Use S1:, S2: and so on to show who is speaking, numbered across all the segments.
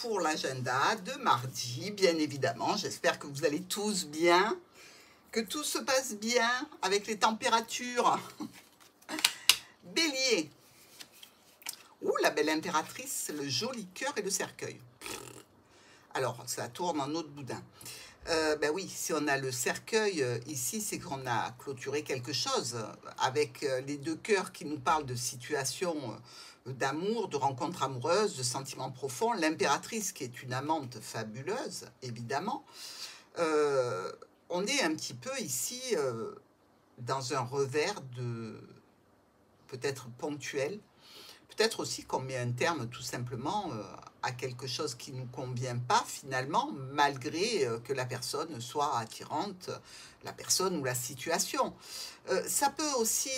S1: pour l'agenda de mardi, bien évidemment. J'espère que vous allez tous bien, que tout se passe bien avec les températures. Bélier. Ouh, la belle impératrice, le joli cœur et le cercueil. Alors, ça tourne en autre boudin. Ben oui, si on a le cercueil ici, c'est qu'on a clôturé quelque chose avec les deux cœurs qui nous parlent de situations d'amour, de rencontres amoureuses, de sentiments profonds. L'impératrice qui est une amante fabuleuse, évidemment. On est un petit peu ici dans un revers de peut-être ponctuel. Peut-être aussi qu'on met un terme tout simplement à quelque chose qui ne nous convient pas finalement, malgré que la personne soit attirante, la personne ou la situation. Ça peut aussi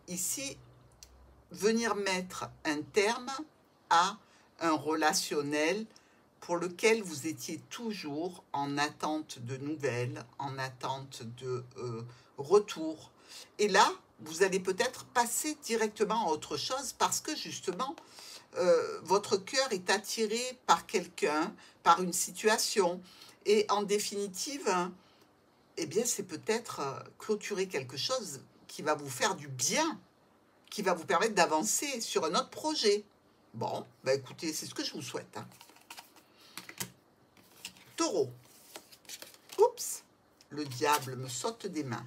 S1: ici venir mettre un terme à un relationnel pour lequel vous étiez toujours en attente de nouvelles, en attente de retour. Et là, vous allez peut-être passer directement à autre chose parce que justement, votre cœur est attiré par quelqu'un, par une situation. Et en définitive, eh bien, c'est peut-être clôturer quelque chose qui va vous faire du bien, qui va vous permettre d'avancer sur un autre projet. Bon, bah écoutez, c'est ce que je vous souhaite. Hein. Taureau. Oups, le diable me saute des mains.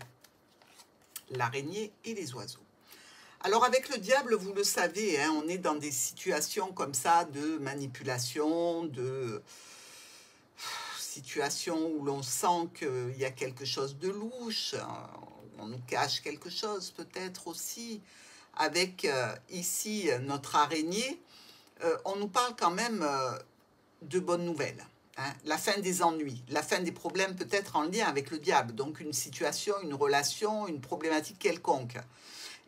S1: L'araignée et les oiseaux. Alors avec le diable, vous le savez, hein, on est dans des situations comme ça de manipulation, de situations où l'on sent qu'il y a quelque chose de louche, on nous cache quelque chose peut-être aussi. Avec ici notre araignée, on nous parle quand même de bonnes nouvelles. Hein, la fin des ennuis, la fin des problèmes peut-être en lien avec le diable, donc une situation, une relation, une problématique quelconque.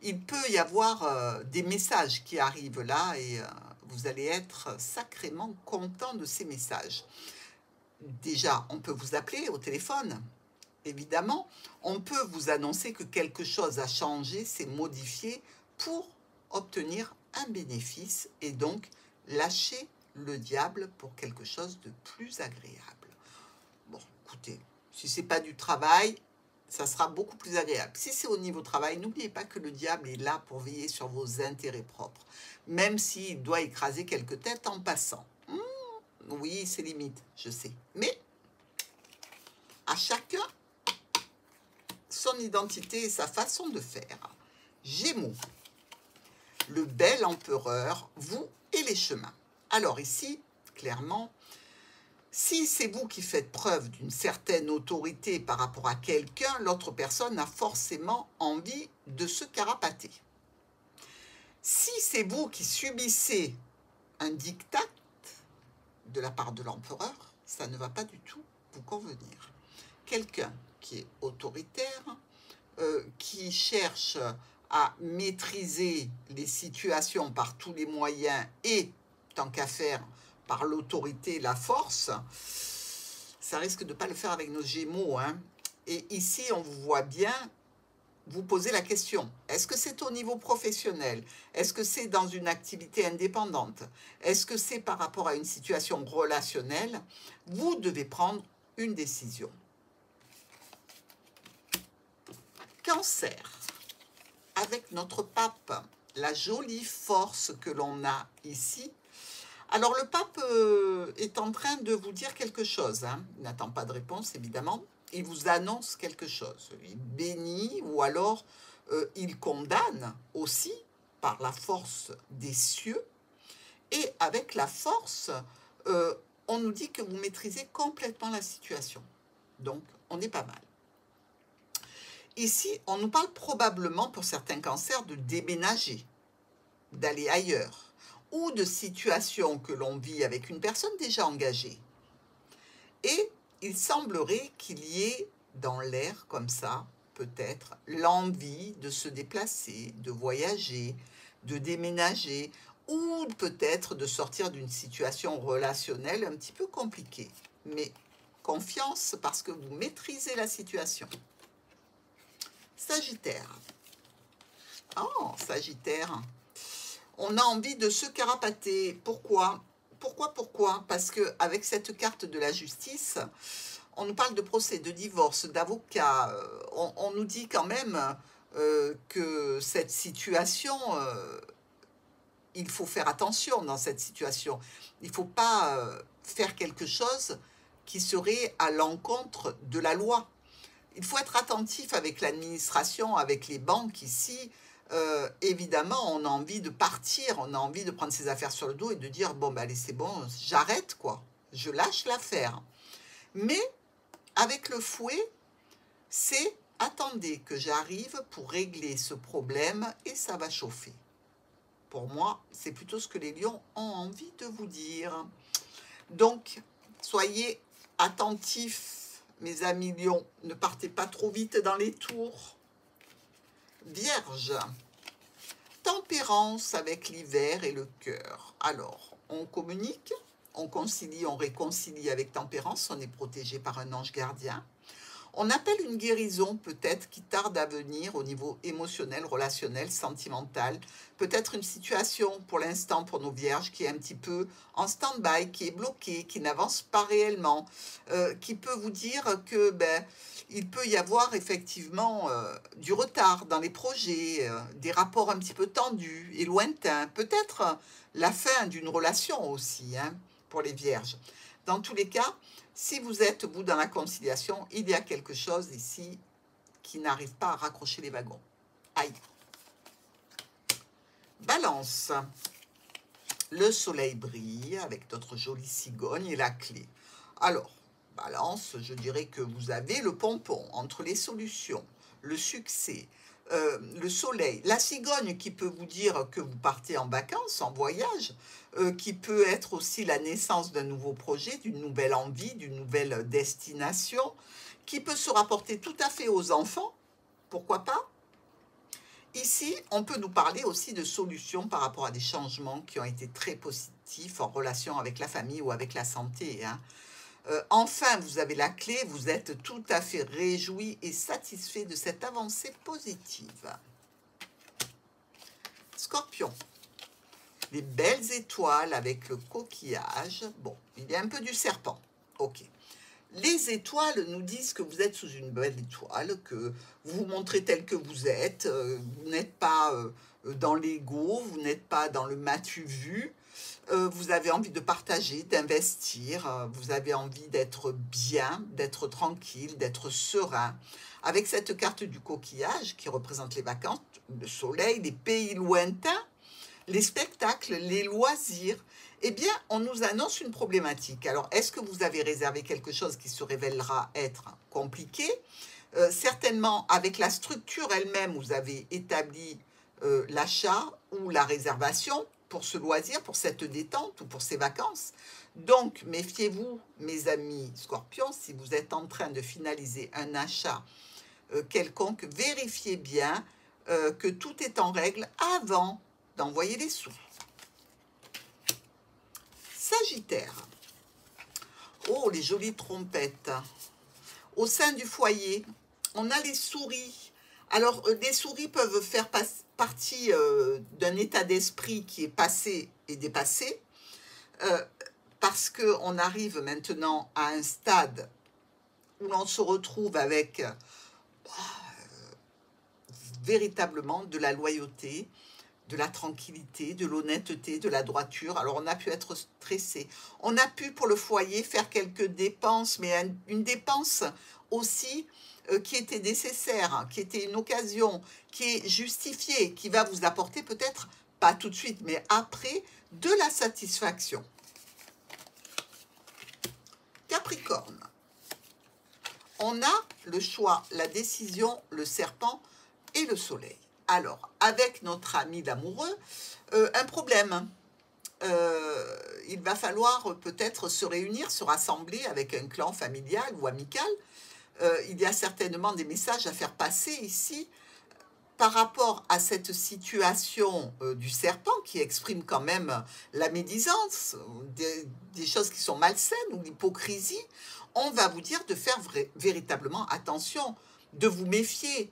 S1: Il peut y avoir des messages qui arrivent là et vous allez être sacrément content de ces messages. Déjà, on peut vous appeler au téléphone, évidemment. On peut vous annoncer que quelque chose a changé, s'est modifié pour obtenir un bénéfice et donc lâcher le diable pour quelque chose de plus agréable. Bon, écoutez, si ce n'est pas du travail, ça sera beaucoup plus agréable. Si c'est au niveau travail, n'oubliez pas que le diable est là pour veiller sur vos intérêts propres, même s'il doit écraser quelques têtes en passant. Oui, c'est limite, je sais. Mais à chacun son identité et sa façon de faire. Gémeaux. Le bel empereur, vous et les chemins. Alors ici, clairement, si c'est vous qui faites preuve d'une certaine autorité par rapport à quelqu'un, l'autre personne a forcément envie de se carapater. Si c'est vous qui subissez un diktat de la part de l'empereur, ça ne va pas du tout vous convenir. Quelqu'un qui est autoritaire, qui cherche à maîtriser les situations par tous les moyens et, tant qu'à faire, par l'autorité, la force, ça risque de ne pas le faire avec nos Gémeaux. Hein. Et ici, on vous voit bien vous poser la question, est-ce que c'est au niveau professionnel? Est-ce que c'est dans une activité indépendante? Est-ce que c'est par rapport à une situation relationnelle? Vous devez prendre une décision. Cancer. Avec notre pape, la jolie force que l'on a ici. Alors le pape est en train de vous dire quelque chose, hein. Il n'attend pas de réponse évidemment, il vous annonce quelque chose, il bénit ou alors il condamne aussi par la force des cieux et avec la force, on nous dit que vous maîtrisez complètement la situation, donc on est pas mal. Ici, on nous parle probablement pour certains cancers de déménager, d'aller ailleurs, ou de situations que l'on vit avec une personne déjà engagée. Et il semblerait qu'il y ait dans l'air comme ça, peut-être, l'envie de se déplacer, de voyager, de déménager, ou peut-être de sortir d'une situation relationnelle un petit peu compliquée. Mais confiance parce que vous maîtrisez la situation. Sagittaire. Oh, Sagittaire. On a envie de se carapater. Pourquoi? Pourquoi? Parce qu'avec cette carte de la justice, on nous parle de procès, de divorce, d'avocat. On nous dit quand même que cette situation, il faut faire attention dans cette situation. Il ne faut pas faire quelque chose qui serait à l'encontre de la loi. Il faut être attentif avec l'administration, avec les banques ici. Évidemment, on a envie de partir, on a envie de prendre ses affaires sur le dos et de dire, bon, ben allez, c'est bon, j'arrête, quoi. Je lâche l'affaire. Mais avec le fouet, c'est attendez que j'arrive pour régler ce problème et ça va chauffer. Pour moi, c'est plutôt ce que les lions ont envie de vous dire. Donc, soyez attentifs, mes amis lions. Ne partez pas trop vite dans les tours. Vierge, tempérance avec l'hiver et le cœur. Alors, on communique, on concilie, on réconcilie avec tempérance, on est protégé par un ange gardien. On appelle une guérison peut-être qui tarde à venir au niveau émotionnel, relationnel, sentimental. Peut-être une situation pour l'instant pour nos vierges qui est un petit peu en stand-by, qui est bloquée, qui n'avance pas réellement, qui peut vous dire que il peut y avoir effectivement du retard dans les projets, des rapports un petit peu tendus et lointains. Peut-être la fin d'une relation aussi pour les vierges. Dans tous les cas, si vous êtes, vous, dans la conciliation, il y a quelque chose ici qui n'arrive pas à raccrocher les wagons. Aïe. Balance. Le soleil brille avec notre jolie cigogne et la clé. Alors, Balance, je dirais que vous avez le pompon entre les solutions, le succès, le soleil, la cigogne qui peut vous dire que vous partez en vacances, en voyage, qui peut être aussi la naissance d'un nouveau projet, d'une nouvelle envie, d'une nouvelle destination, qui peut se rapporter tout à fait aux enfants, pourquoi pas. Ici, on peut nous parler aussi de solutions par rapport à des changements qui ont été très positifs en relation avec la famille ou avec la santé. Enfin, vous avez la clé, vous êtes tout à fait réjoui et satisfait de cette avancée positive. Scorpion. Les belles étoiles avec le coquillage. Bon, il y a un peu du serpent. Ok. Les étoiles nous disent que vous êtes sous une belle étoile, que vous vous montrez tel que vous êtes. Vous n'êtes pas dans l'ego, vous n'êtes pas dans le m'as-tu vu. Vous avez envie de partager, d'investir. Vous avez envie d'être bien, d'être tranquille, d'être serein. Avec cette carte du coquillage qui représente les vacances, le soleil, les pays lointains, les spectacles, les loisirs, eh bien, on nous annonce une problématique. Alors, est-ce que vous avez réservé quelque chose qui se révélera être compliqué? Certainement, avec la structure elle-même, vous avez établi l'achat ou la réservation pour ce loisir, pour cette détente ou pour ces vacances. Donc, méfiez-vous, mes amis scorpions, si vous êtes en train de finaliser un achat quelconque, vérifiez bien que tout est en règle avant d'envoyer les sous. Sagittaire. Oh, les jolies trompettes. Au sein du foyer, on a les souris. Alors, des souris peuvent faire partie d'un état d'esprit qui est passé et dépassé, parce qu'on arrive maintenant à un stade où l'on se retrouve avec véritablement de la loyauté, de la tranquillité, de l'honnêteté, de la droiture. Alors, on a pu être stressé. On a pu, pour le foyer, faire quelques dépenses, mais une dépense aussi qui était nécessaire, qui était une occasion, qui est justifiée, qui va vous apporter peut-être, pas tout de suite, mais après, de la satisfaction. Capricorne. On a le choix, la décision, le serpent et le soleil. Alors, avec notre ami l'amoureux, un problème. Il va falloir peut-être se réunir, se rassembler avec un clan familial ou amical. Il y a certainement des messages à faire passer ici par rapport à cette situation du serpent qui exprime quand même la médisance, des choses qui sont malsaines ou l'hypocrisie. On va vous dire de faire véritablement attention, de vous méfier.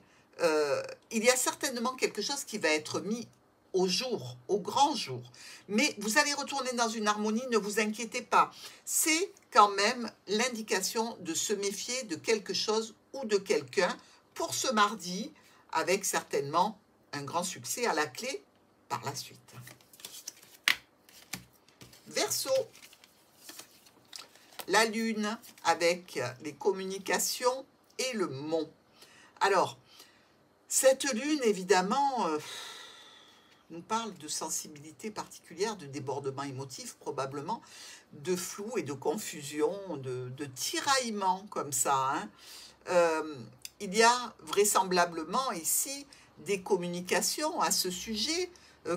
S1: Il y a certainement quelque chose qui va être mis au jour, au grand jour. Mais vous allez retourner dans une harmonie, ne vous inquiétez pas. C'est quand même l'indication de se méfier de quelque chose ou de quelqu'un pour ce mardi, avec certainement un grand succès à la clé par la suite. Verseau, la lune avec les communications et le mont. Alors, cette lune, évidemment, nous parle de sensibilité particulière, de débordement émotif probablement, de flou et de confusion, de tiraillement comme ça. Il y a vraisemblablement ici des communications à ce sujet,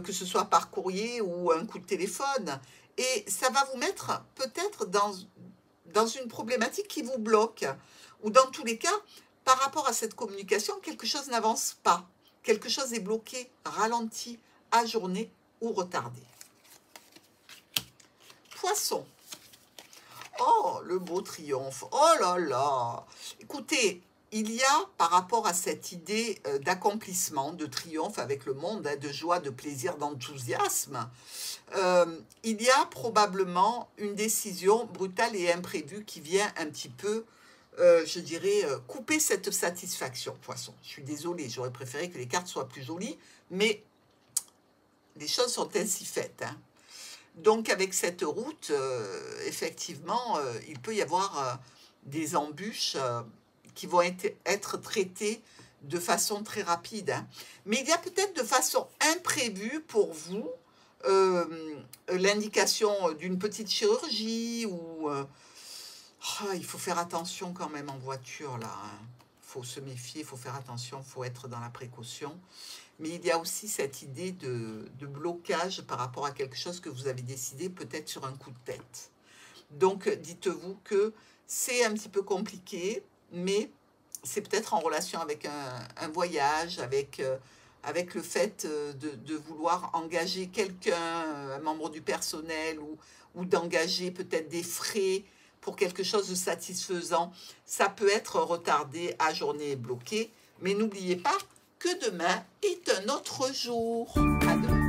S1: que ce soit par courrier ou un coup de téléphone. Et ça va vous mettre peut-être dans une problématique qui vous bloque. Ou dans tous les cas, par rapport à cette communication, quelque chose n'avance pas. Quelque chose est bloqué, ralenti, ajourné ou retardé. Poisson. Oh, le beau triomphe. Oh là là. Écoutez, il y a par rapport à cette idée d'accomplissement, de triomphe avec le monde, de joie, de plaisir, d'enthousiasme, il y a probablement une décision brutale et imprévue qui vient un petit peu, je dirais, couper cette satisfaction, poisson. Je suis désolée, j'aurais préféré que les cartes soient plus jolies, mais les choses sont ainsi faites. Donc, avec cette route, effectivement, il peut y avoir des embûches qui vont être traitées de façon très rapide. Mais il y a peut-être de façon imprévue pour vous l'indication d'une petite chirurgie ou... il faut faire attention quand même en voiture, là. Il faut se méfier, il faut faire attention, il faut être dans la précaution. Mais il y a aussi cette idée de blocage par rapport à quelque chose que vous avez décidé, peut-être sur un coup de tête. Donc, dites-vous que c'est un petit peu compliqué, mais c'est peut-être en relation avec un voyage, avec le fait de vouloir engager quelqu'un, un membre du personnel, ou d'engager peut-être des frais pour quelque chose de satisfaisant. Ça peut être retardé, ajourné et bloqué, mais n'oubliez pas que demain est un autre jour. À demain.